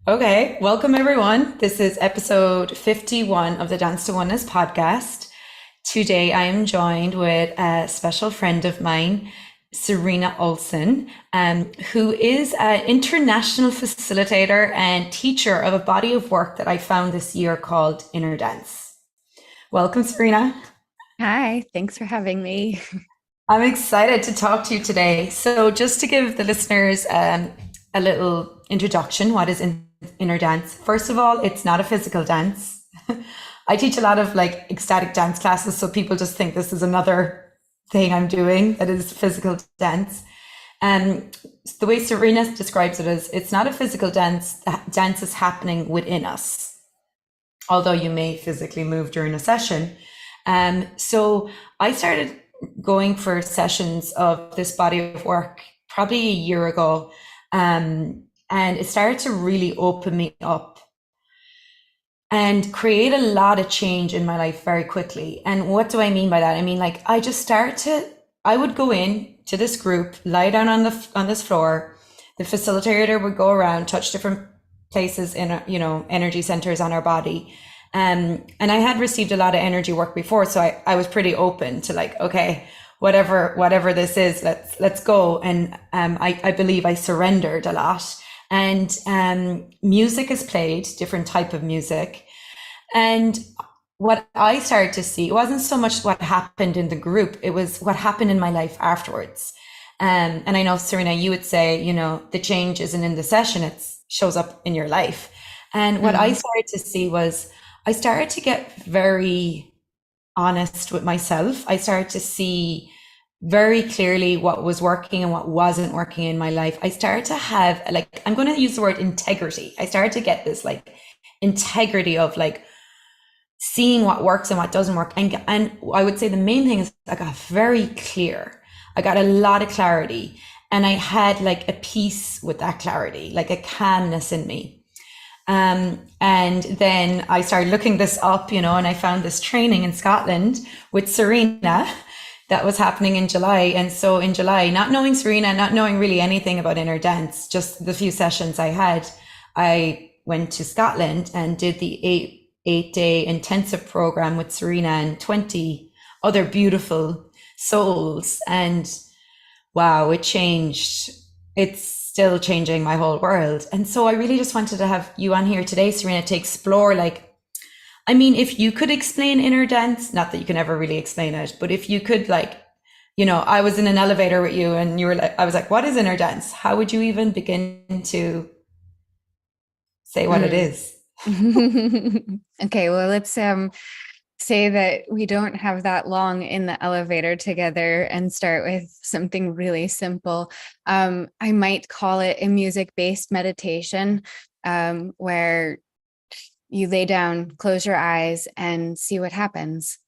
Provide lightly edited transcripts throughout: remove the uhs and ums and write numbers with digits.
Okay, welcome everyone. This is episode 51 of the Dance to Oneness podcast. Today I am joined with a special friend of mine, Serena Olsen, who is an international facilitator and teacher of a body of work that I found this year called InnerDance. Welcome, Serena. Hi, thanks for having me. I'm excited to talk to you today. So, just to give the listeners a little introduction, what is inner dance? First of all, it's not a physical dance. I teach a lot of like ecstatic dance classes, so people just think this is another thing I'm doing that is physical dance. And the way Serena describes it is, it's not a physical dance. Dance is happening within us, although you may physically move during a session. So I started going for sessions of this body of work probably a year ago. And it started to really open me up and create a lot of change in my life very quickly. And what do I mean by that? I mean, like, I would go in to this group, lie down on this floor. The facilitator would go around, touch different places in, energy centers on our body. And I had received a lot of energy work before, so I was pretty open to like, okay, whatever this is, let's go. And I believe I surrendered a lot. And music is played, different type of music. And what I started to see, it wasn't so much what happened in the group, it was what happened in my life afterwards. And I know, Serena, you would say, the change isn't in the session, it shows up in your life. And what I Mhm. started to see was I started to get very honest with myself. I started to see very clearly what was working and what wasn't working in my life. I started to have, like, I'm going to use the word integrity. I started to get this like integrity of like seeing what works and what doesn't work. And I would say the main thing is I got very clear. I got a lot of clarity, and I had like a peace with that clarity, like a calmness in me. And then I started looking this up, and I found this training in Scotland with Serena that was happening in July. And so in July, not knowing Serena, not knowing really anything about inner dance, just the few sessions I had, I went to Scotland and did the eight day intensive program with Serena and 20 other beautiful souls. And wow, it changed. It's still changing my whole world. And so I really just wanted to have you on here today, Serena, to explore like, I mean, if you could explain inner dance, not that you can ever really explain it, but if you could like, I was in an elevator with you and you were like, I was like, what is inner dance? How would you even begin to say what it Mm. is? Okay, well, let's say that we don't have that long in the elevator together and start with something really simple. I might call it a music-based meditation, where you lay down, close your eyes, and see what happens.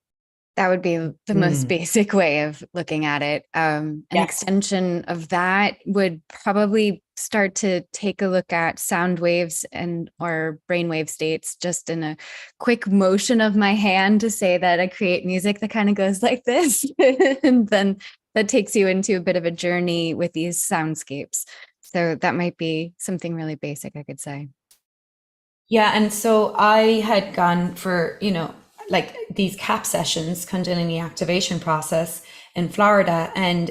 That would be the most Mm. basic way of looking at it. An Yes. extension of that would probably start to take a look at sound waves and or brainwave states just in a quick motion of my hand to say that I create music that kind of goes like this. And then that takes you into a bit of a journey with these soundscapes. So that might be something really basic, I could say. Yeah, and so I had gone for, like these CAP sessions, Kundalini activation process in Florida, and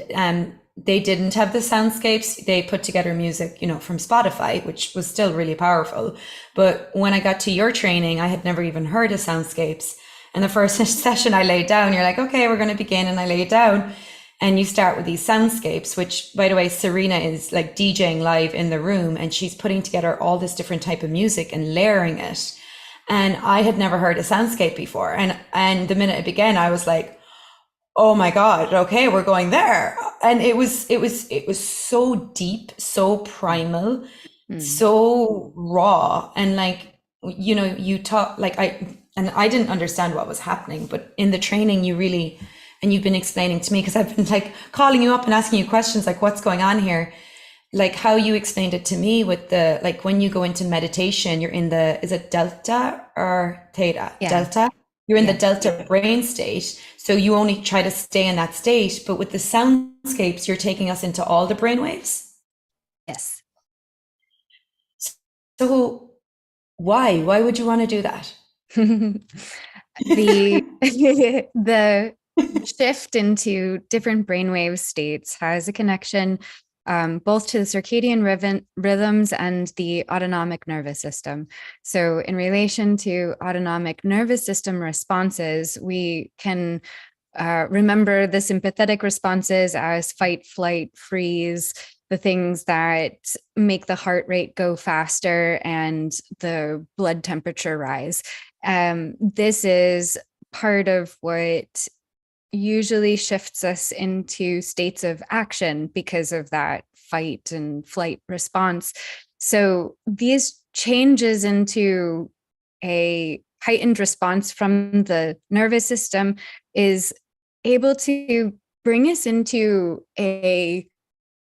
they didn't have the soundscapes. They put together music, from Spotify, which was still really powerful. But when I got to your training, I had never even heard of soundscapes. And the first session I laid down, you're like, okay, we're going to begin. And I laid down and you start with these soundscapes, which by the way, Serena is like DJing live in the room and she's putting together all this different type of music and layering it. And I had never heard a soundscape before. And the minute it began, I was like, oh my God, okay, we're going there. And it was so deep, so primal, Mm. so raw. And like, you talk like I didn't understand what was happening, but in the training you really, and you've been explaining to me, because I've been like calling you up and asking you questions like what's going on here, like how you explained it to me with the, like when you go into meditation, you're in the, is it delta or theta? Yeah, Delta. You're in the yeah, delta brain state. So you only try to stay in that state. But with the soundscapes, you're taking us into all the brain waves. yes. So Why? Why would you want to do that? The the shift into different brainwave states has a connection both to the circadian rhythms and the autonomic nervous system. So in relation to autonomic nervous system responses, we can remember the sympathetic responses as fight, flight, freeze, the things that make the heart rate go faster and the blood temperature rise. This is part of what usually shifts us into states of action because of that fight and flight response. So these changes into a heightened response from the nervous system is able to bring us into a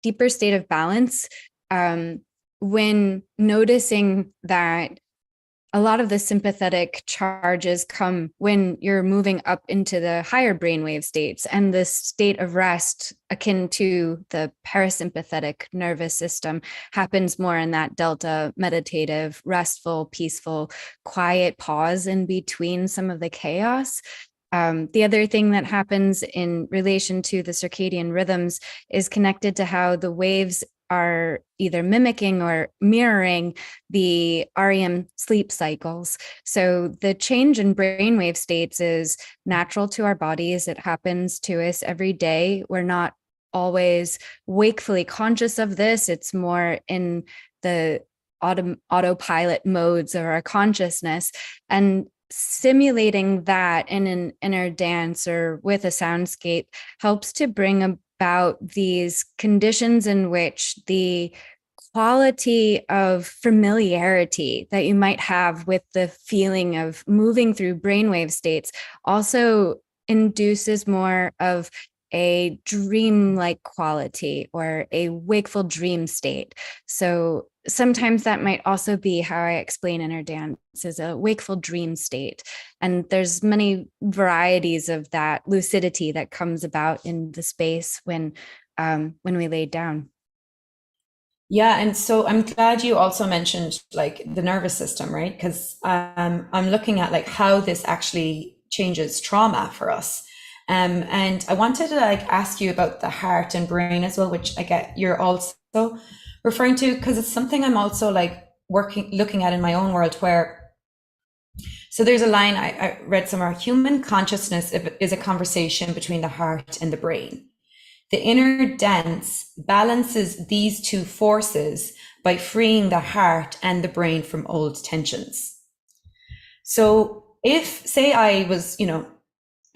deeper state of balance when noticing that a lot of the sympathetic charges come when you're moving up into the higher brainwave states, and the state of rest akin to the parasympathetic nervous system happens more in that delta meditative, restful, peaceful, quiet pause in between some of the chaos. The other thing that happens in relation to the circadian rhythms is connected to how the waves are either mimicking or mirroring the REM sleep cycles. So the change in brainwave states is natural to our bodies. It happens to us every day. We're not always wakefully conscious of this. It's more in the autopilot modes of our consciousness. And simulating that in an inner dance or with a soundscape helps to bring about these conditions in which the quality of familiarity that you might have with the feeling of moving through brainwave states also induces more of a dream-like quality or a wakeful dream state. So sometimes that might also be how I explain inner dance as a wakeful dream state. And there's many varieties of that lucidity that comes about in the space when we lay down. Yeah, and so I'm glad you also mentioned like the nervous system, right? Because I'm looking at like how this actually changes trauma for us. And I wanted to like ask you about the heart and brain as well, which I get you're also referring to, because it's something I'm also like looking at in my own world where, so there's a line I read somewhere: human consciousness is a conversation between the heart and the brain. The inner dance balances these two forces by freeing the heart and the brain from old tensions. So if, say, I was,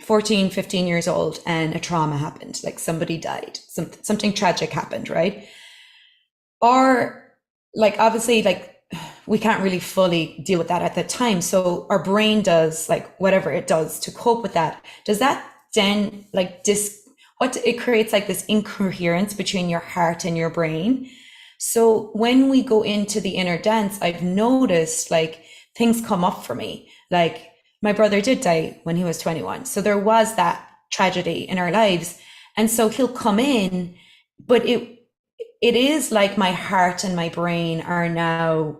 14, 15 years old and a trauma happened, like somebody died, something tragic happened, right? Or like, obviously, like we can't really fully deal with that at the time. So our brain does like whatever it does to cope with that. Does that then like it creates like this incoherence between your heart and your brain. So when we go into the inner dance, I've noticed like things come up for me. Like my brother did die when he was 21. So there was that tragedy in our lives. And so he'll come in, but it is like my heart and my brain are now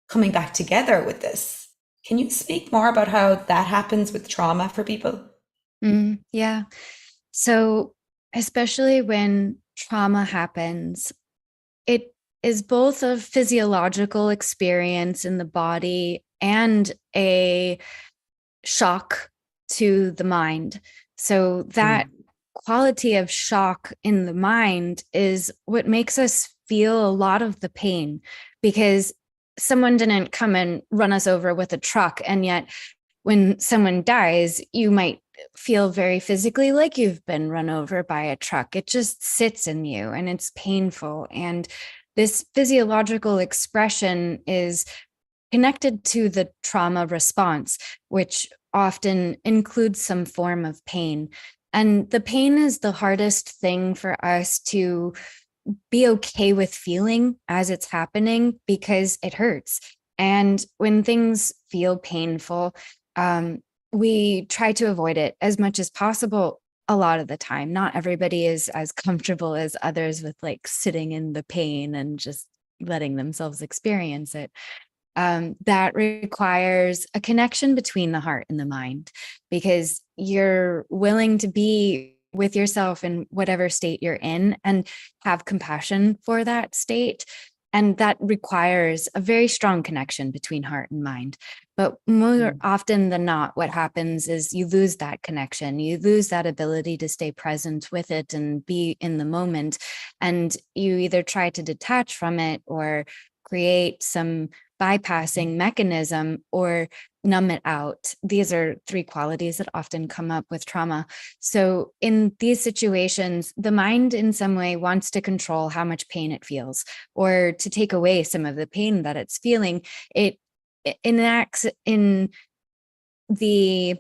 coming back together with this. Can you speak more about how that happens with trauma for people? Yeah. So, especially when trauma happens, it is both a physiological experience in the body and a shock to the mind. So, that quality of shock in the mind is what makes us feel a lot of the pain, because someone didn't come and run us over with a truck. And yet, when someone dies, you might feel very physically like you've been run over by a truck. It just sits in you and it's painful. And this physiological expression is connected to the trauma response, which often includes some form of pain. And the pain is the hardest thing for us to be okay with feeling as it's happening because it hurts. And when things feel painful, we try to avoid it as much as possible a lot of the time. Not everybody is as comfortable as others with like sitting in the pain and just letting themselves experience it. that requires a connection between the heart and the mind, because you're willing to be with yourself in whatever state you're in and have compassion for that state. And that requires a very strong connection between heart and mind. But more often than not, what happens is you lose that connection. You lose that ability to stay present with it and be in the moment. And you either try to detach from it or create some bypassing mechanism or numb it out. These are three qualities that often come up with trauma. So in these situations, the mind in some way wants to control how much pain it feels or to take away some of the pain that it's feeling. It enacts in the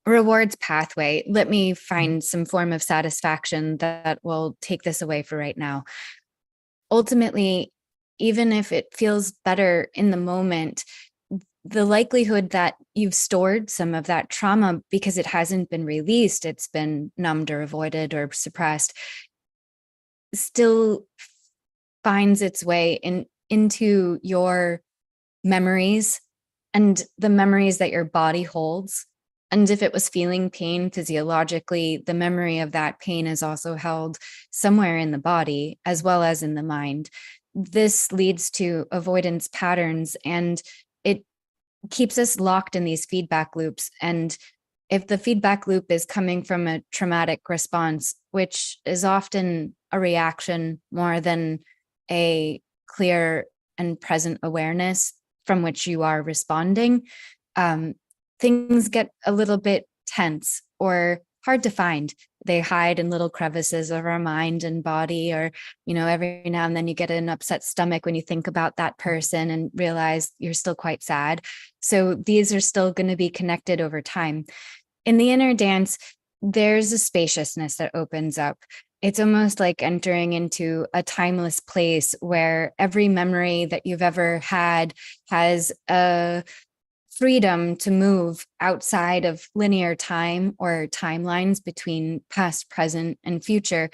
rewards pathway. Let me find some form of satisfaction that will take this away for right now. Ultimately, even if it feels better in the moment, the likelihood that you've stored some of that trauma because it hasn't been released, it's been numbed or avoided or suppressed, still finds its way into your memories and the memories that your body holds. And if it was feeling pain physiologically, the memory of that pain is also held somewhere in the body as well as in the mind. This leads to avoidance patterns, and it keeps us locked in these feedback loops. And if the feedback loop is coming from a traumatic response, which is often a reaction more than a clear and present awareness from which you are responding, things get a little bit tense or hard to find. They hide in little crevices of our mind and body, or, every now and then you get an upset stomach when you think about that person and realize you're still quite sad. So these are still going to be connected over time. In the inner dance, there's a spaciousness that opens up. It's almost like entering into a timeless place where every memory that you've ever had has a freedom to move outside of linear time or timelines between past, present, and future.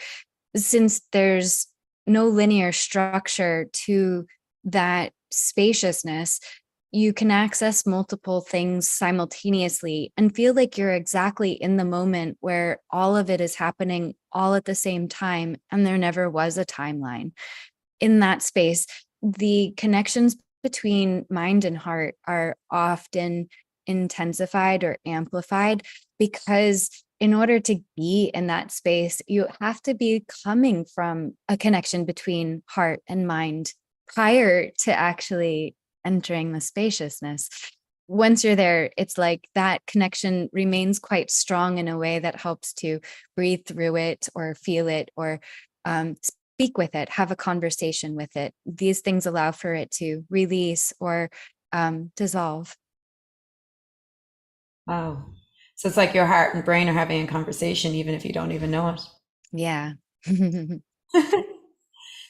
Since there's no linear structure to that spaciousness, you can access multiple things simultaneously and feel like you're exactly in the moment where all of it is happening all at the same time, and there never was a timeline. In that space, the connections between mind and heart are often intensified or amplified, because in order to be in that space, you have to be coming from a connection between heart and mind prior to actually entering the spaciousness. Once you're there, it's like that connection remains quite strong in a way that helps to breathe through it or feel it or speak with it, have a conversation with it. These things allow for it to release or dissolve. Wow. So it's like your heart and brain are having a conversation, even if you don't even know it. Yeah.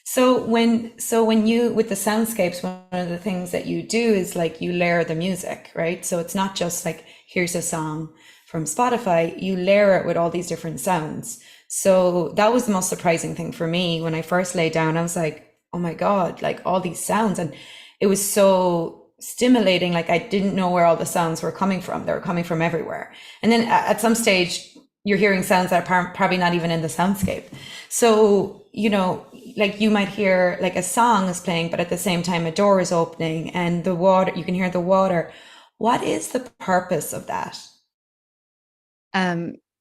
So when you, with the soundscapes, one of the things that you do is like you layer the music, right? So it's not just like, here's a song from Spotify, you layer it with all these different sounds. So that was the most surprising thing for me when I first lay down. I was like, oh my God, like all these sounds. And it was so stimulating. Like I didn't know where all the sounds were coming from. They were coming from everywhere. And then at some stage, you're hearing sounds that are probably not even in the soundscape. So, like you might hear like a song is playing, but at the same time, a door is opening and the water, you can hear the water. What is the purpose of that?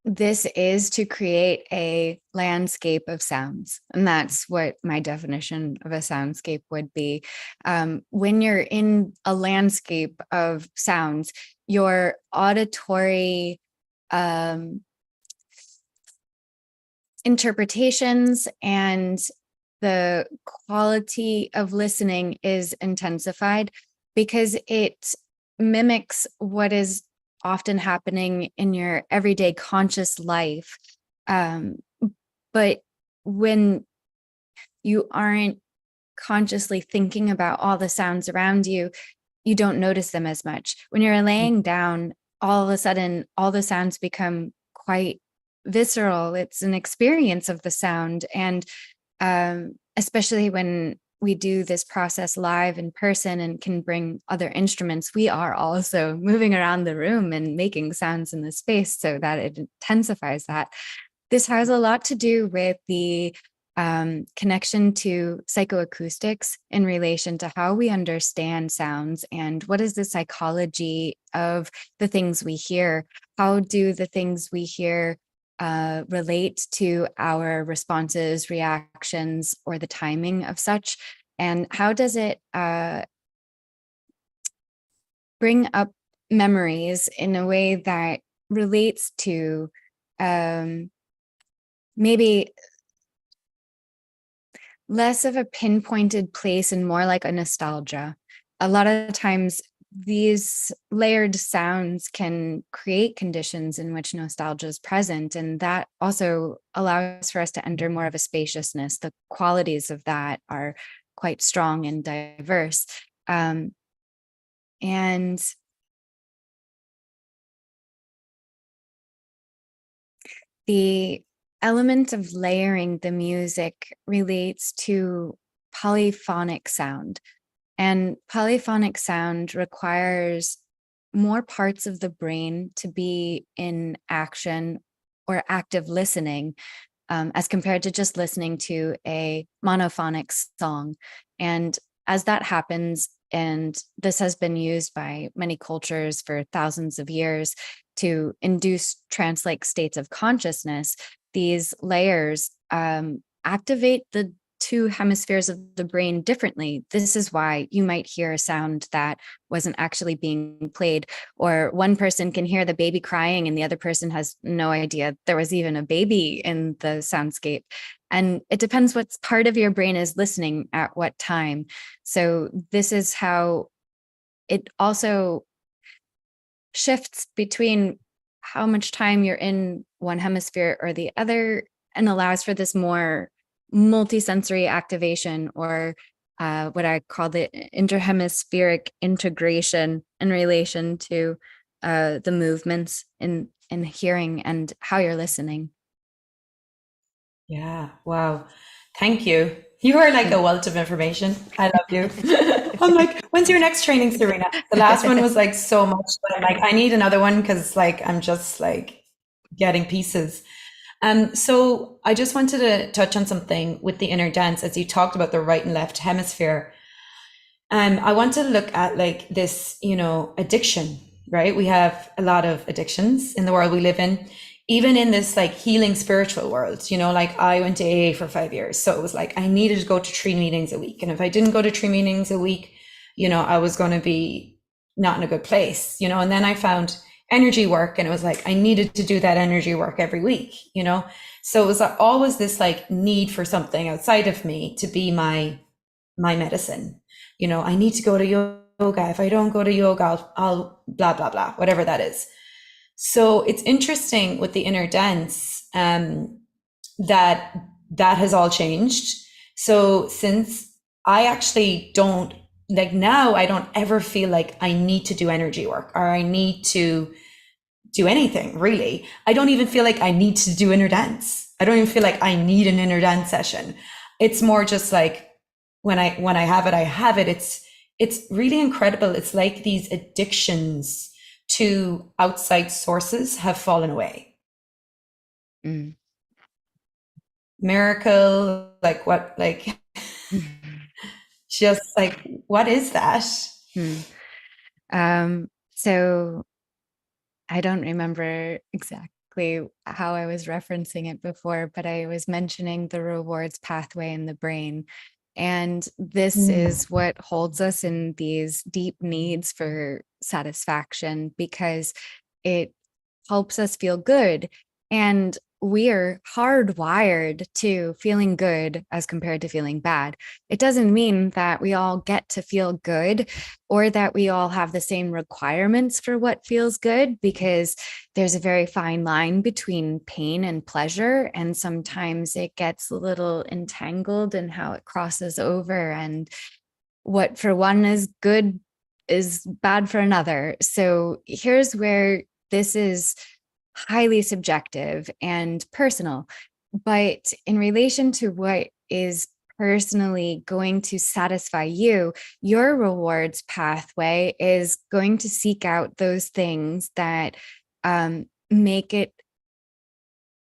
This is to create a landscape of sounds. And that's what my definition of a soundscape would be. When you're in a landscape of sounds, your auditory interpretations and the quality of listening is intensified because it mimics what is often happening in your everyday conscious life. But when you aren't consciously thinking about all the sounds around you, you don't notice them as much. When you're laying down, all of a sudden, all the sounds become quite visceral. It's an experience of the sound. And especially when we do this process live in person and can bring other instruments, we are also moving around the room and making sounds in the space so that it intensifies that. This has a lot to do with the connection to psychoacoustics in relation to how we understand sounds and what is the psychology of the things we hear. How do the things we hear relate to our responses, reactions, or the timing of such? And how does it bring up memories in a way that relates to maybe less of a pinpointed place and more like a nostalgia? A lot of times these layered sounds can create conditions in which nostalgia is present, and that also allows for us to enter more of a spaciousness. The qualities of that are quite strong and diverse. And the element of layering the music relates to polyphonic sound. And polyphonic sound requires more parts of the brain to be in action or active listening, as compared to just listening to a monophonic song. And as that happens, and this has been used by many cultures for thousands of years to induce trance-like states of consciousness, these layers activate the two hemispheres of the brain differently. This is why you might hear a sound that wasn't actually being played, or one person can hear the baby crying and the other person has no idea there was even a baby in the soundscape. And it depends what part of your brain is listening at what time. So this is how it also shifts between how much time you're in one hemisphere or the other, and allows for this more multisensory activation, or what I call the interhemispheric integration in relation to the movements in hearing and how you're listening. Yeah. Wow. Thank you. You are like a wealth of information. I love you. I'm like, when's your next training, Serena? The last one was like so much, but I'm like, I need another one because like I'm just like getting pieces. So I just wanted to touch on something with the inner dance as you talked about the right and left hemisphere. I want to look at like this, addiction, right? We have a lot of addictions in the world we live in, even in this like healing spiritual world, like I went to AA for 5 years. So it was like, I needed to go to 3 meetings a week. And if I didn't go to 3 meetings a week, I was going to be not in a good place, and then I found energy work, and it was like, I needed to do that energy work every week, So it was always this like need for something outside of me to be my medicine. I need to go to yoga. If I don't go to yoga, I'll blah, blah, blah, whatever that is. So it's interesting with the inner dance, that has all changed. So since I actually don't, like now, I don't ever feel like I need to do energy work or I need to do anything really. I don't even feel like I need to do inner dance. I don't even feel like I need an inner dance session. It's more just like when I have it, I have it. It's really incredible. It's like these addictions to outside sources have fallen away. Mm. Miracle, like what, like just like, what is that? So I don't remember exactly how I was referencing it before, but I was mentioning the rewards pathway in the brain. And this is what holds us in these deep needs for satisfaction, because it helps us feel good. And we're hardwired to feeling good as compared to feeling bad. It doesn't mean that we all get to feel good or that we all have the same requirements for what feels good, because there's a very fine line between pain and pleasure. And sometimes it gets a little entangled in how it crosses over, and what for one is good is bad for another. So here's where this is highly subjective and personal. But in relation to what is personally going to satisfy you, your rewards pathway is going to seek out those things that make it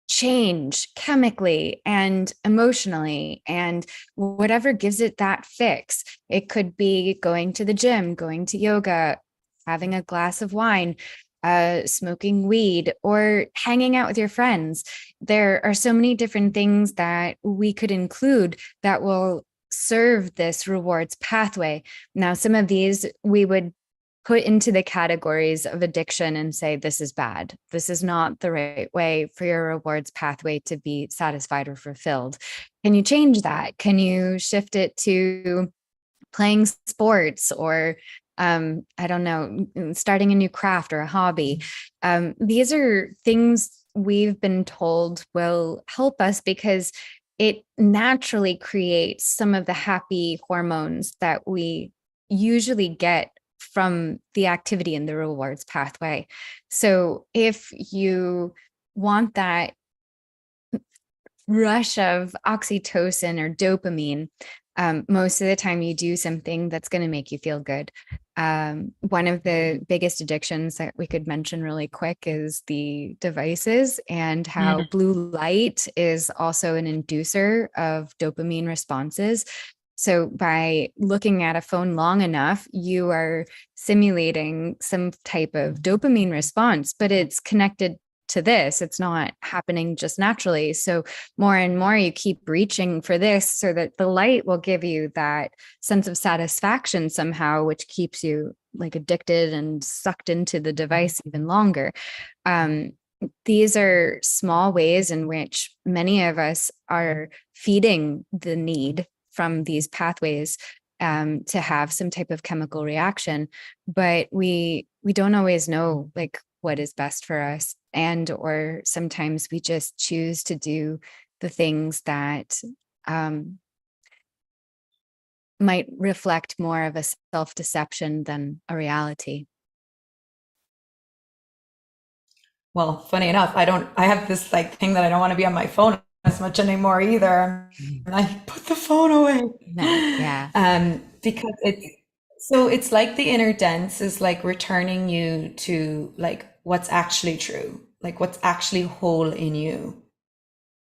change chemically and emotionally, and whatever gives it that fix. It could be going to the gym, going to yoga, having a glass of wine, smoking weed, or hanging out with your friends. There are so many different things that we could include that will serve this rewards pathway. Now, some of these we would put into the categories of addiction and say, this is bad. This is not the right way for your rewards pathway to be satisfied or fulfilled. Can you change that? Can you shift it to playing sports, or I don't know, starting a new craft or a hobby? These are things we've been told will help us because it naturally creates some of the happy hormones that we usually get from the activity in the rewards pathway. So if you want that rush of oxytocin or dopamine, most of the time you do something that's going to make you feel good. One of the biggest addictions that we could mention really quick is the devices, and how blue light is also an inducer of dopamine responses. So by looking at a phone long enough, you are simulating some type of dopamine response, but it's connected to this. It's not happening just naturally. So more and more you keep reaching for this, so that the light will give you that sense of satisfaction somehow, which keeps you like addicted and sucked into the device even longer. These are small ways in which many of us are feeding the need from these pathways to have some type of chemical reaction, but we don't always know like what is best for us, and or sometimes we just choose to do the things that might reflect more of a self-deception than a reality. Well, funny enough, I have this like thing that I don't want to be on my phone as much anymore either. And I put the phone away. Yeah. Because it's like the inner dance is like returning you to like what's actually true, like what's actually whole in you.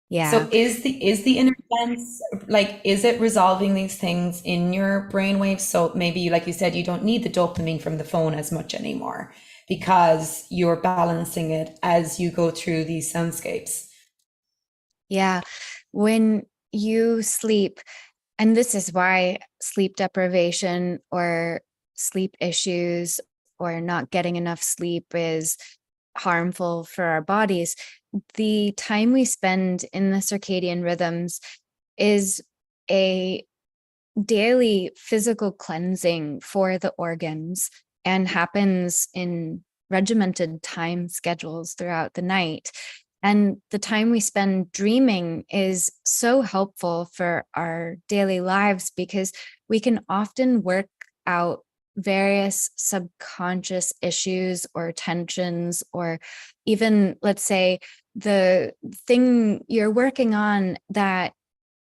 Yeah. So is the inner dance like, is it resolving these things in your brainwaves? So maybe like you said, you don't need the dopamine from the phone as much anymore because you're balancing it as you go through these soundscapes. Yeah. When you sleep, and this is why sleep deprivation or sleep issues or not getting enough sleep is harmful for our bodies. The time we spend in the circadian rhythms is a daily physical cleansing for the organs, and happens in regimented time schedules throughout the night. And the time we spend dreaming is so helpful for our daily lives because we can often work out various subconscious issues or tensions, or even, let's say, the thing you're working on that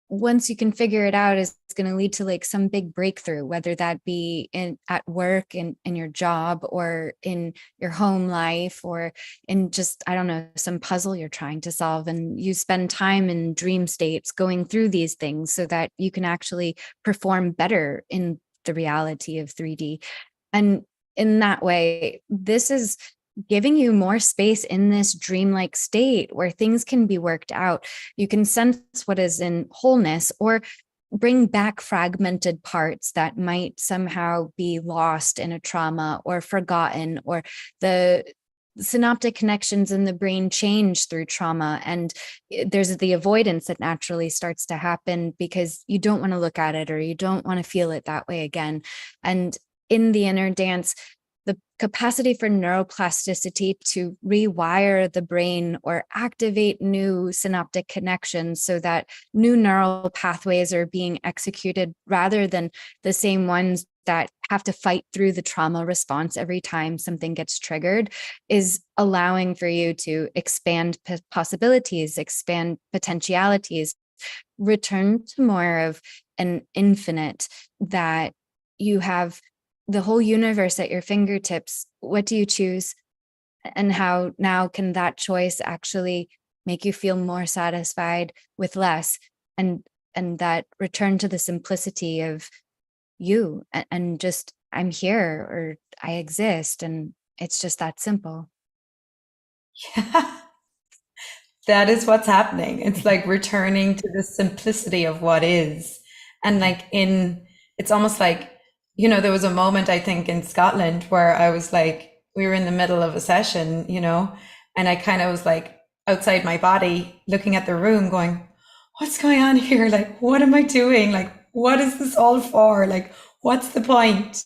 once you can figure it out is going to lead to like some big breakthrough, whether that be in at work, in your job, or in your home life, or in just, I don't know, some puzzle you're trying to solve. And you spend time in dream states going through these things so that you can actually perform better in the reality of 3D. And in that way, this is giving you more space in this dreamlike state where things can be worked out. You can sense what is in wholeness, or bring back fragmented parts that might somehow be lost in a trauma or forgotten, or the synaptic connections in the brain change through trauma. And there's the avoidance that naturally starts to happen because you don't want to look at it, or you don't want to feel it that way again. And in the inner dance, the capacity for neuroplasticity to rewire the brain or activate new synaptic connections so that new neural pathways are being executed rather than the same ones that have to fight through the trauma response every time something gets triggered, is allowing for you to expand possibilities, expand potentialities, return to more of an infinite, that you have the whole universe at your fingertips. What do you choose? And how now can that choice actually make you feel more satisfied with less? And that return to the simplicity of you and just, I'm here, or I exist, and it's just that simple. Yeah, that is what's happening. It's like returning to the simplicity of what is. And it's almost like, there was a moment I think in Scotland where I was like, we were in the middle of a session, and I kind of was like outside my body looking at the room going, what's going on here? Like, what am I doing? Like, what is this all for? Like, what's the point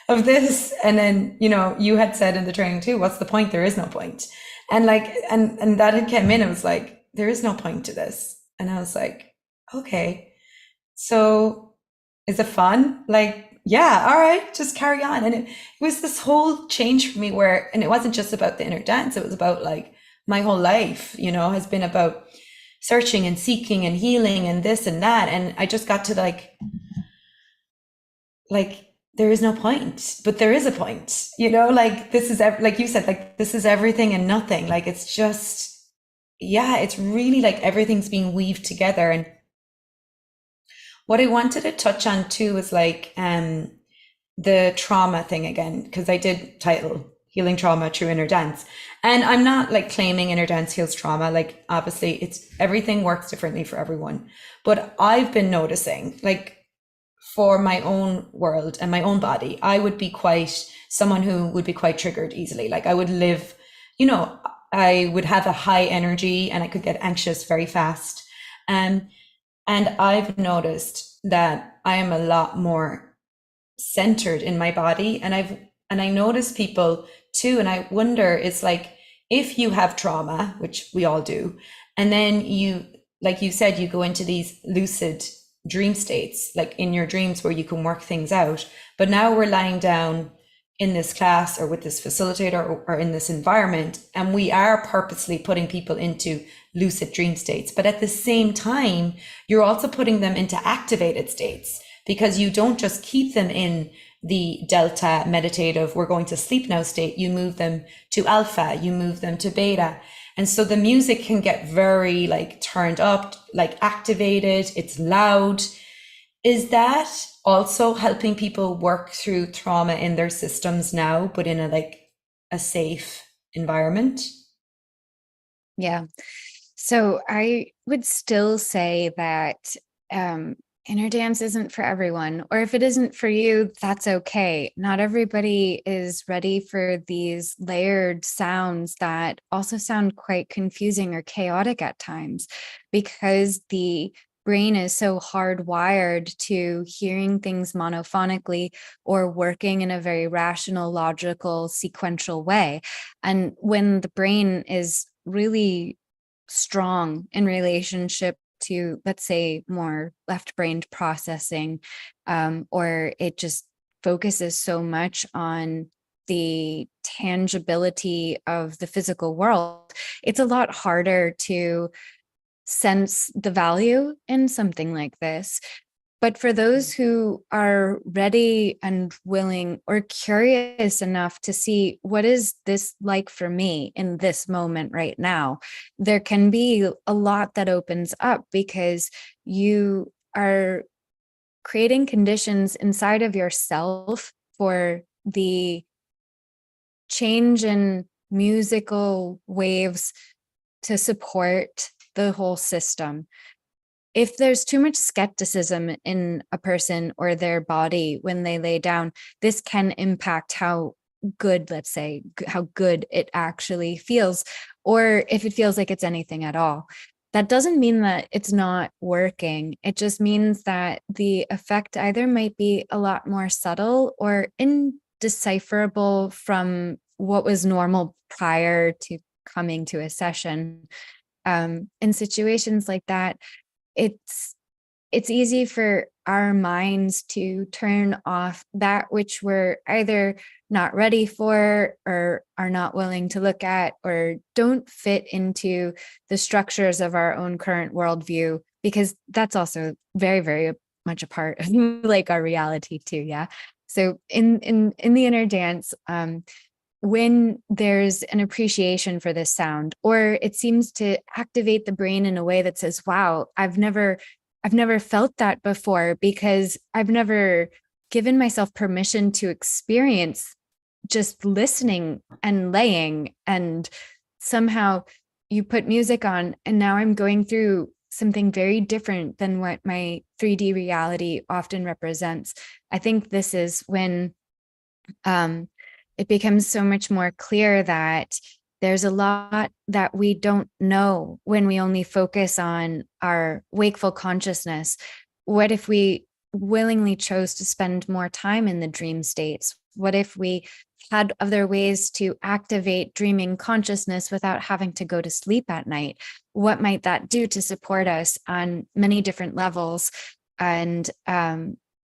of this? And then, you had said in the training too, what's the point? There is no point. And and that had come in. It was like, there is no point to this. And I was like, okay, so is it fun? Like, yeah, all right, just carry on. And it was this whole change for me and it wasn't just about the inner dance. It was about like my whole life, has been about searching and seeking and healing and this and that. And I just got to like there is no point, but there is a point, like this is like you said, like this is everything and nothing. Like it's just, yeah, it's really like everything's being weaved together. And what I wanted to touch on too was like the trauma thing again, because I did title Healing Trauma Through Inner Dance. And I'm not like claiming inner dance heals trauma. Like obviously it's everything works differently for everyone. But I've been noticing like for my own world and my own body, I would be someone who would be quite triggered easily. Like I would live, I would have a high energy and I could get anxious very fast. And I've noticed that I am a lot more centered in my body. And I notice people too. And I wonder, it's like, if you have trauma, which we all do, and then like you said, you go into these lucid dream states, like in your dreams where you can work things out. But now we're lying down in this class or with this facilitator or in this environment, and we are purposely putting people into lucid dream states. But at the same time, you're also putting them into activated states, because you don't just keep them in the delta meditative, we're going to sleep now state. You move them to alpha, you move them to beta. And so the music can get very like turned up, like activated, it's loud. Is that also helping people work through trauma in their systems now, but in a safe environment? Yeah. So I would still say that inner dance isn't for everyone, or if it isn't for you, that's okay. Not everybody is ready for these layered sounds that also sound quite confusing or chaotic at times, because the brain is so hardwired to hearing things monophonically or working in a very rational, logical, sequential way. And when the brain is really strong in relationship to, let's say, more left-brained processing, or it just focuses so much on the tangibility of the physical world, it's a lot harder to sense the value in something like this. But for those who are ready and willing or curious enough to see, what is this like for me in this moment right now, there can be a lot that opens up, because you are creating conditions inside of yourself for the change in musical waves to support the whole system. If there's too much skepticism in a person or their body when they lay down, this can impact how good, let's say, how good it actually feels, or if it feels like it's anything at all. That doesn't mean that it's not working. It just means that the effect either might be a lot more subtle or indecipherable from what was normal prior to coming to a session. In situations like that, it's easy for our minds to turn off that which we're either not ready for or are not willing to look at or don't fit into the structures of our own current worldview because that's also very, very much a part of like our reality too. Yeah. So in the inner dance, when there's an appreciation for this sound, or it seems to activate the brain in a way that says, wow, I've never felt that before, because I've never given myself permission to experience just listening and laying. And somehow you put music on, and now I'm going through something very different than what my 3D reality often represents. I think this is when um, it becomes so much more clear that there's a lot that we don't know when we only focus on our wakeful consciousness. What if we willingly chose to spend more time in the dream states? What if we had other ways to activate dreaming consciousness without having to go to sleep at night? What might that do to support us on many different levels? And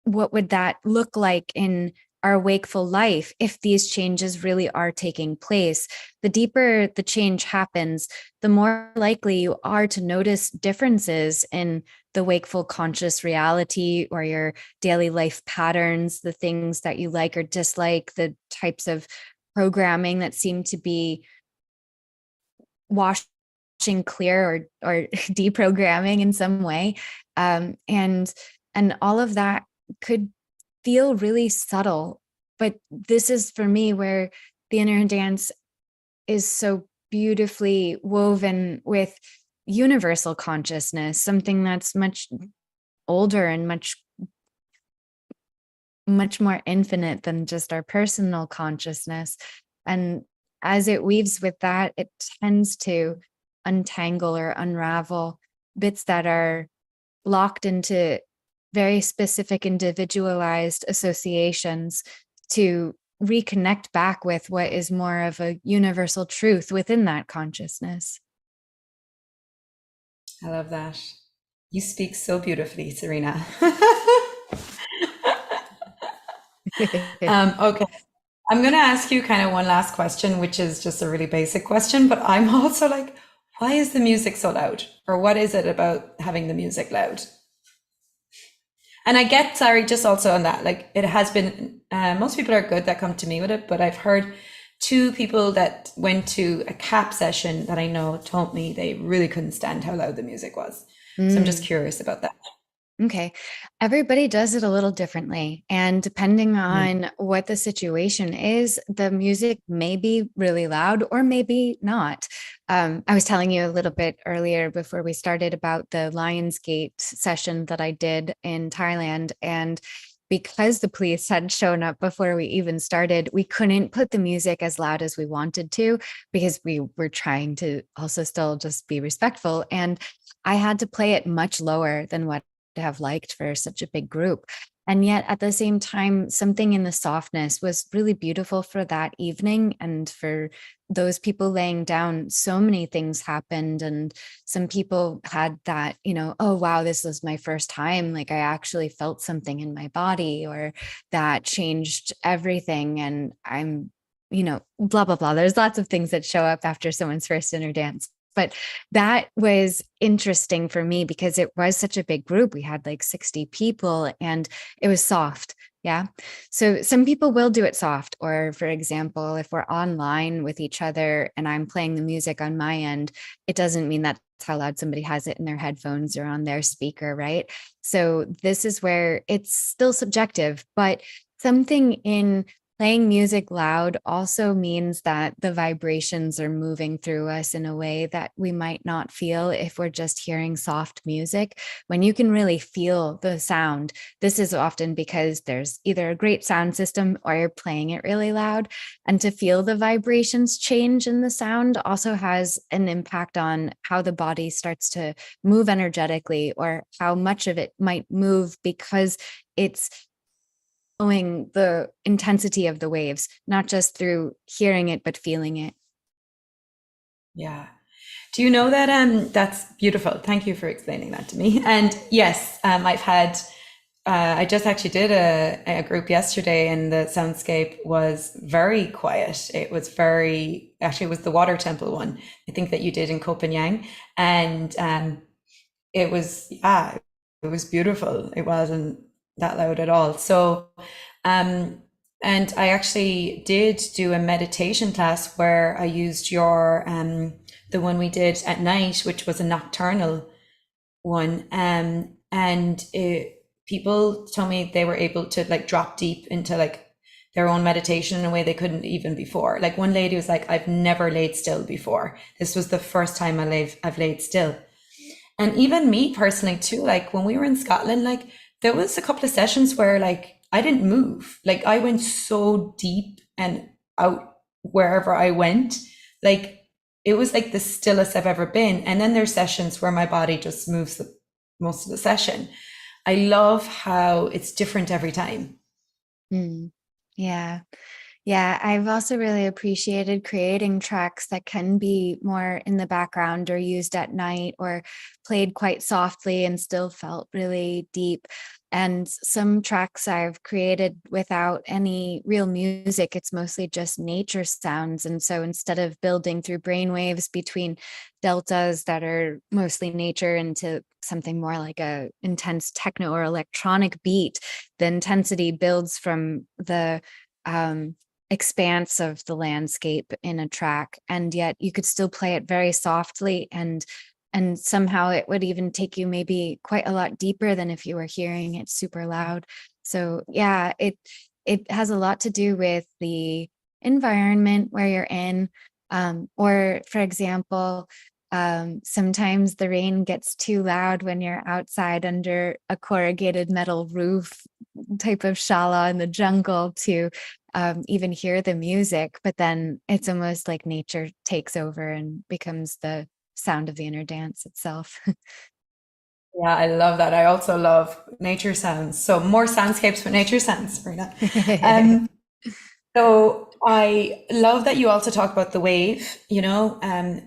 what would that look like in our wakeful life if these changes really are taking place? The deeper the change happens, the more likely you are to notice differences in the wakeful conscious reality or your daily life patterns, the things that you like or dislike, the types of programming that seem to be washing clear or deprogramming in some way. And all of that could feel really subtle. But this is for me where the inner dance is so beautifully woven with universal consciousness, something that's much older and much more infinite than just our personal consciousness. And as it weaves with that, it tends to untangle or unravel bits that are locked into very specific individualized associations to reconnect back with what is more of a universal truth within that consciousness. I love that. You speak so beautifully, Serena. Okay. I'm going to ask you kind of one last question, which is just a really basic question, but I'm also like, why is the music so loud? Or what is it about having the music loud? And I get, sorry, just also on that, like it has been, most people are good that come to me with it, but I've heard two people that went to a CAP session that I know told me they really couldn't stand how loud the music was. So I'm just curious about that. Okay. Everybody does it a little differently. And depending Mm. on what the situation is, the music may be really loud or maybe not. I was telling you a little bit earlier before we started about the Lionsgate session that I did in Thailand. And because the police had shown up before we even started, we couldn't put the music as loud as we wanted to, because we were trying to also still just be respectful. And I had to play it much lower than what have liked for such a big group. And yet at the same time, something in the softness was really beautiful for that evening. And for those people laying down, so many things happened. And some people had that, oh, wow, this was my first time. Like I actually felt something in my body, or that changed everything. And I'm, blah, blah, blah. There's lots of things that show up after someone's first inner dance. But that was interesting for me because it was such a big group. We had like 60 people and it was soft. Yeah. So some people will do it soft. Or for example, if we're online with each other and I'm playing the music on my end, it doesn't mean that's how loud somebody has it in their headphones or on their speaker, right? So this is where it's still subjective, but something in playing music loud also means that the vibrations are moving through us in a way that we might not feel if we're just hearing soft music. When you can really feel the sound, this is often because there's either a great sound system or you're playing it really loud. And to feel the vibrations change in the sound also has an impact on how the body starts to move energetically, or how much of it might move because it's knowing the intensity of the waves, not just through hearing it, but feeling it. Yeah. Do you know that that's beautiful. Thank you for explaining that to me. And yes, I've had I just actually did a group yesterday and the soundscape was very quiet. It was actually it was the water temple one, I think that you did in Copenhagen. And it was, yeah, it was beautiful. It wasn't that loud at all. So, um, and I actually did do a meditation class where I used the one we did at night, which was a nocturnal one. And people told me they were able to like drop deep into like their own meditation in a way they couldn't even before. Like one lady was like, I've never laid still before. This was the first time I've laid still. And even me personally too, like when we were in Scotland, like there was a couple of sessions where like I didn't move. Like I went so deep and out wherever I went. Like it was like the stillest I've ever been. And then there's sessions where my body just moves most of the session. I love how it's different every time. Mm. Yeah. Yeah, I've also really appreciated creating tracks that can be more in the background or used at night or played quite softly and still felt really deep. And some tracks I've created without any real music, it's mostly just nature sounds. And so instead of building through brainwaves between deltas that are mostly nature into something more like a intense techno or electronic beat, the intensity builds from the expanse of the landscape in a track, and yet you could still play it very softly, and somehow it would even take you maybe quite a lot deeper than if you were hearing it super loud. So yeah, it has a lot to do with the environment where you're in, or for example, sometimes the rain gets too loud when you're outside under a corrugated metal roof type of shala in the jungle to even hear the music, but then it's almost like nature takes over and becomes the sound of the inner dance itself. Yeah, I love that. I also love nature sounds. So more soundscapes with nature sounds, Serena. Um, So I love that you also talk about the wave, you know.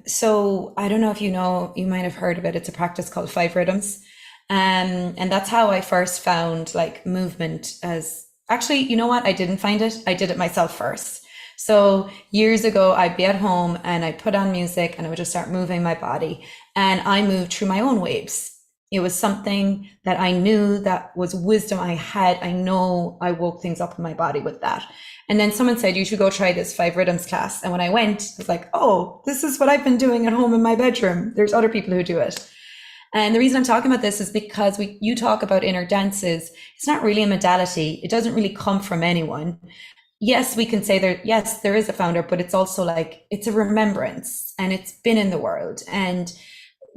So I don't know if you know, you might have heard of it. It's a practice called five rhythms. And that's how I first found like movement as actually, you know what? I didn't find it. I did it myself first. So years ago, I'd be at home and I'd put on music and I would just start moving my body and I moved through my own waves. It was something that I knew that was wisdom I had. I know I woke things up in my body with that. And then someone said, you should go try this five rhythms class. And when I went, I was like, oh, this is what I've been doing at home in my bedroom. There's other people who do it. And the reason I'm talking about this is because you talk about inner dances. It's not really a modality. It doesn't really come from anyone. Yes, we can say yes, there is a founder, but it's also like, it's a remembrance and it's been in the world. And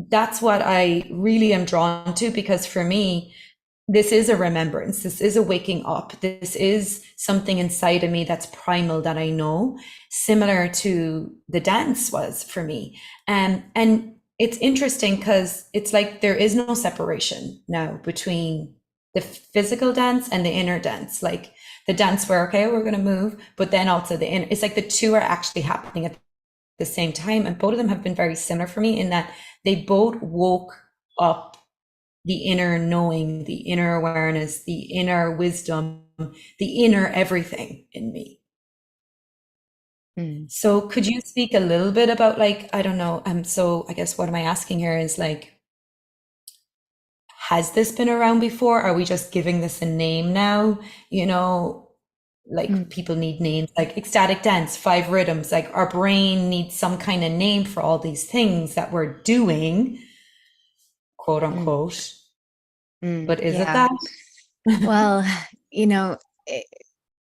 that's what I really am drawn to, because for me, this is a remembrance. This is a waking up. This is something inside of me that's primal that I know, similar to the dance was for me. And it's interesting because it's like there is no separation now between the physical dance and the inner dance. Like the dance where, okay, we're going to move, but then also the inner, it's like the two are actually happening at the same time. And both of them have been very similar for me in that they both woke up the inner knowing, the inner awareness, the inner wisdom, the inner everything in me. Mm. So could you speak a little bit about like, I don't know, so I guess what am I asking here is like, has this been around before? Are we just giving this a name now? You know, like people need names like ecstatic dance, five rhythms, like our brain needs some kind of name for all these things that we're doing, quote Mm. unquote. But is it Yeah. that? Well, you know,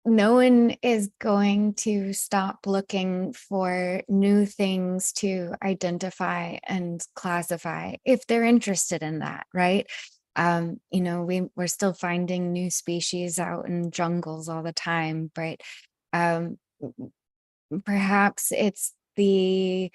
no one is going to stop looking for new things to identify and classify if they're interested in that, right? You know, we're still finding new species out in jungles all the time, but um, perhaps it's the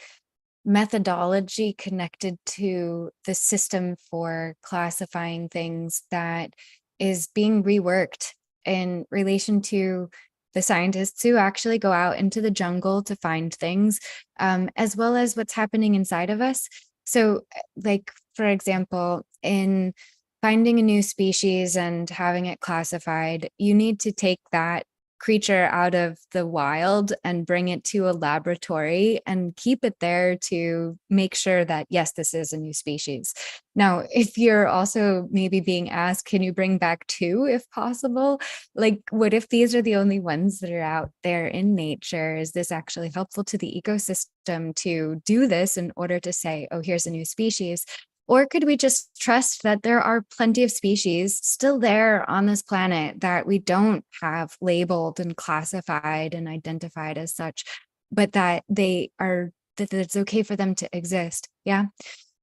methodology connected to the system for classifying things that is being reworked in relation to the scientists who actually go out into the jungle to find things, as well as what's happening inside of us. So, like, for example, in finding a new species and having it classified, you need to take that creature out of the wild and bring it to a laboratory and keep it there to make sure that, yes, this is a new species. Now, if you're also maybe being asked, can you bring back two if possible? Like, what if these are the only ones that are out there in nature? Is this actually helpful to the ecosystem to do this in order to say, oh, here's a new species? Or could we just trust that there are plenty of species still there on this planet that we don't have labeled and classified and identified as such, but that that it's okay for them to exist? Yeah.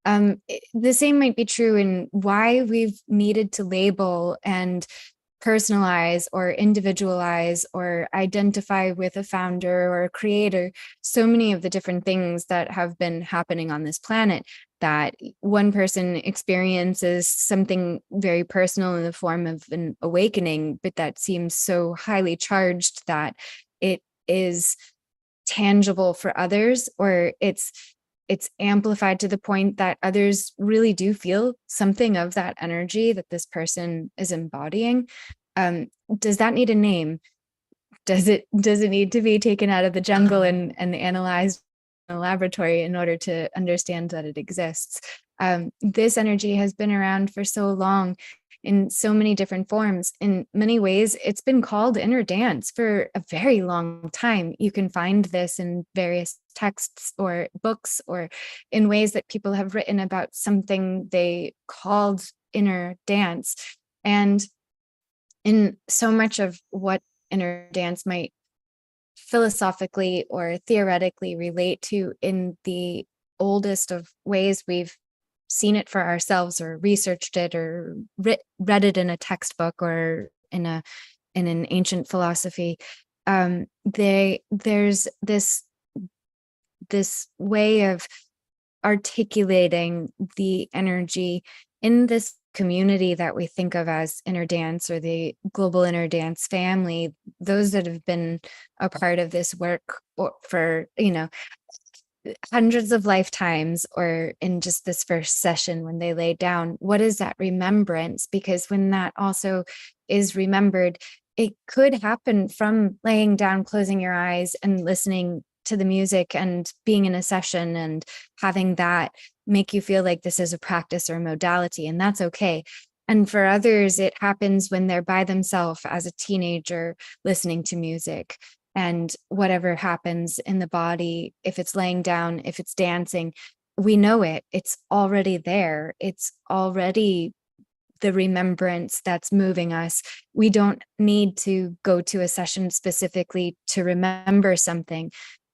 The same might be true in why we've needed to label and personalize or individualize or identify with a founder or a creator, so many of the different things that have been happening on this planet, that one person experiences something very personal in the form of an awakening, but that seems so highly charged that it is tangible for others, or it's amplified to the point that others really do feel something of that energy that this person is embodying. Does that need a name? Does it need to be taken out of the jungle and analyzed in a laboratory in order to understand that it exists? This energy has been around for so long in so many different forms. In many ways, it's been called InnerDance for a very long time. You can find this in various texts or books, or in ways that people have written about something they called inner dance. And in so much of what inner dance might philosophically or theoretically relate to, in the oldest of ways we've seen it for ourselves or researched it or read it in a textbook or in an ancient philosophy, there's this way of articulating the energy in this community that we think of as inner dance, or the global inner dance family. Those that have been a part of this work for hundreds of lifetimes, or in just this first session when they lay down, what is that remembrance? Because when that also is remembered, it could happen from laying down, closing your eyes and listening to the music and being in a session and having that make you feel like this is a practice or a modality, and that's okay. And for others, it happens when they're by themselves as a teenager listening to music, and whatever happens in the body, if it's laying down, if it's dancing, we know it's already there. It's already the remembrance that's moving us. We don't need to go to a session specifically to remember something,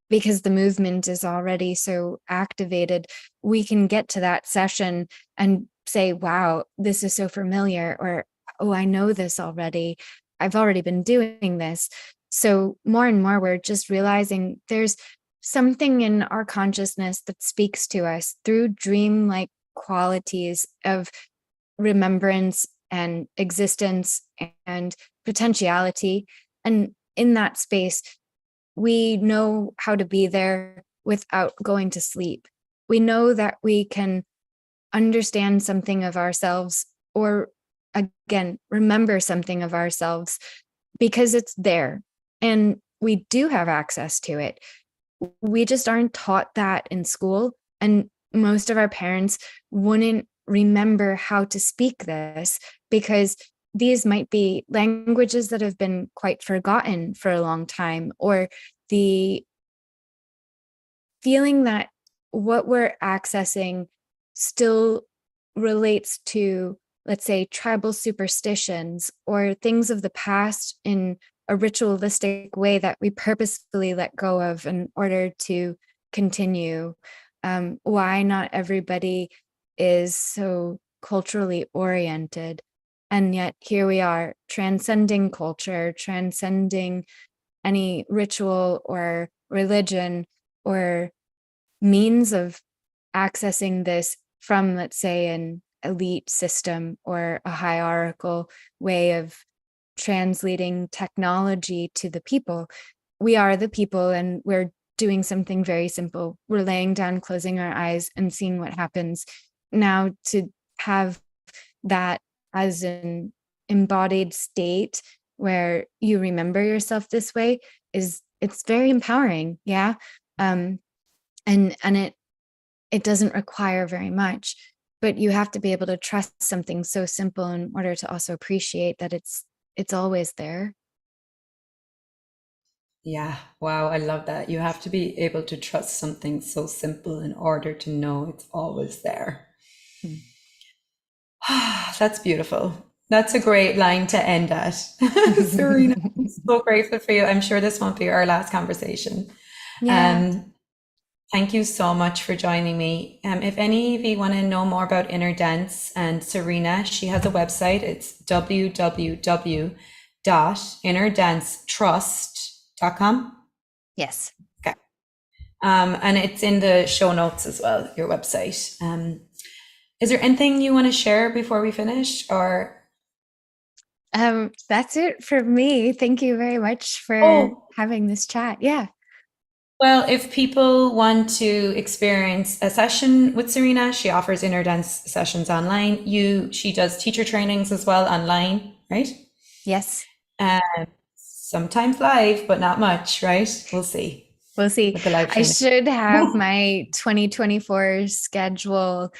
because the movement is already so activated. We can get to that session and say, wow, this is so familiar, or, oh, I know this already. I've already been doing this. So more and more, we're just realizing there's something in our consciousness that speaks to us through dream-like qualities of remembrance and existence and potentiality. And in that space, we know how to be there without going to sleep. We know that we can understand something of ourselves, or again, remember something of ourselves, because it's there and we do have access to it. We just aren't taught that in school. And most of our parents wouldn't remember how to speak this, because these might be languages that have been quite forgotten for a long time, or the feeling that what we're accessing still relates to, let's say, tribal superstitions or things of the past in a ritualistic way that we purposefully let go of in order to continue. Why not everybody is so culturally oriented. And yet here we are, transcending culture, transcending any ritual or religion or means of accessing this from, let's say, an elite system or a hierarchical way of translating technology to the people. We are the people, and we're doing something very simple. We're laying down, closing our eyes, and seeing what happens. Now, to have that as an embodied state where you remember yourself this way it's very empowering. Yeah. And it doesn't require very much, but you have to be able to trust something so simple in order to also appreciate that it's always there. Yeah. Wow. I love that. You have to be able to trust something so simple in order to know it's always there. Hmm. That's beautiful. That's a great line to end at. Serena, I'm so grateful for you. I'm sure this won't be our last conversation. Yeah. Thank you so much for joining me. If any of you want to know more about InnerDance and Serena, she has a website. It's www.innerdancetrust.com. Yes. Okay. And it's in the show notes as well, your website. Is there anything you want to share before we finish, or? That's it for me. Thank you very much for Oh, having this chat. Yeah. well, if people want to experience a session with Serena, she offers inner dance sessions online. She does teacher trainings as well online, right? Yes. Sometimes live, but not much, right? We'll see We'll see. with the live I training. should have my 2024 schedule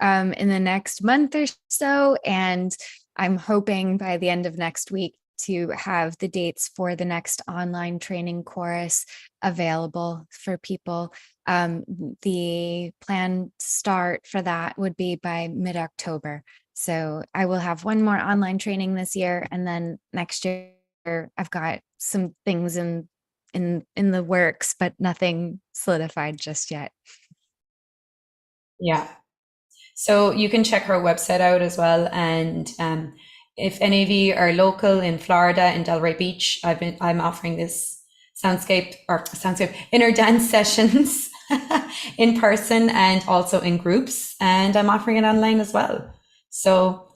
in the next month or so. And I'm hoping by the end of next week to have the dates for the next online training course available for people. The planned start for that would be by mid-October. So I will have one more online training this year. And then next year, I've got some things in the works, but nothing solidified just yet. Yeah. So you can check her website out as well. And if any of you are local in Florida, in Delray Beach, I'm offering this soundscape inner dance sessions in person and also in groups. And I'm offering it online as well. So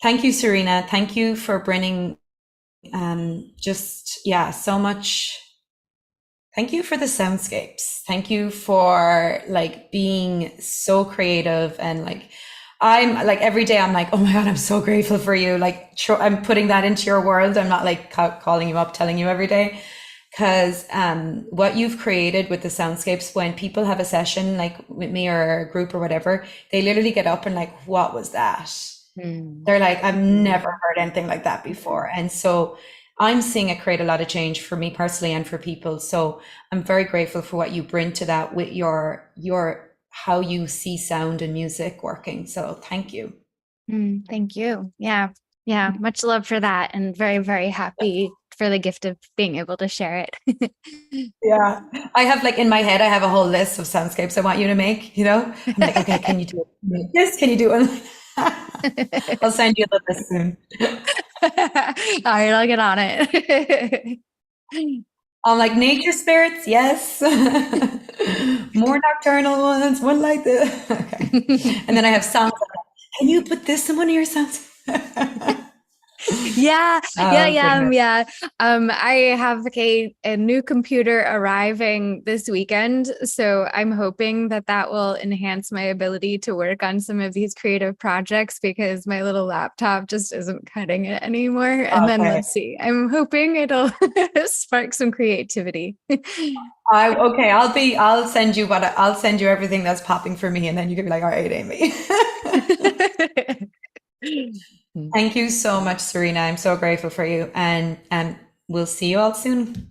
thank you, Serena. Thank you for bringing so much. Thank you for the soundscapes. Thank you for like being so creative, and like I'm like every day I'm like, oh my God, I'm so grateful for you. Like I'm putting that into your world. I'm not like calling you up, telling you every day, because what you've created with the soundscapes, when people have a session like with me or a group or whatever, they literally get up and like, what was that? They're like, I've never heard anything like that before. And so I'm seeing it create a lot of change for me personally and for people. So I'm very grateful for what you bring to that with your how you see sound and music working. So thank you. Thank you. Yeah. Yeah. Much love for that. And very, very happy for the gift of being able to share it. Yeah. I have like in my head, I have a whole list of soundscapes I want you to make, you know? I'm like, okay, can you do it? Yes, can you do it? I'll send you the list soon. All right, I'll get on it. I'm like, nature spirits, yes. More nocturnal ones, one like this. Okay. And then I have songs. Can you put this in one of your songs? Yeah. Goodness. I have a new computer arriving this weekend, so I'm hoping that will enhance my ability to work on some of these creative projects, because my little laptop just isn't cutting it anymore. And then Okay. let's see. I'm hoping it'll spark some creativity. I'll send you I'll send you everything that's popping for me, and then you can be like, all right, Amy. Thank you so much, Serena. I'm so grateful for you, and we'll see you all soon.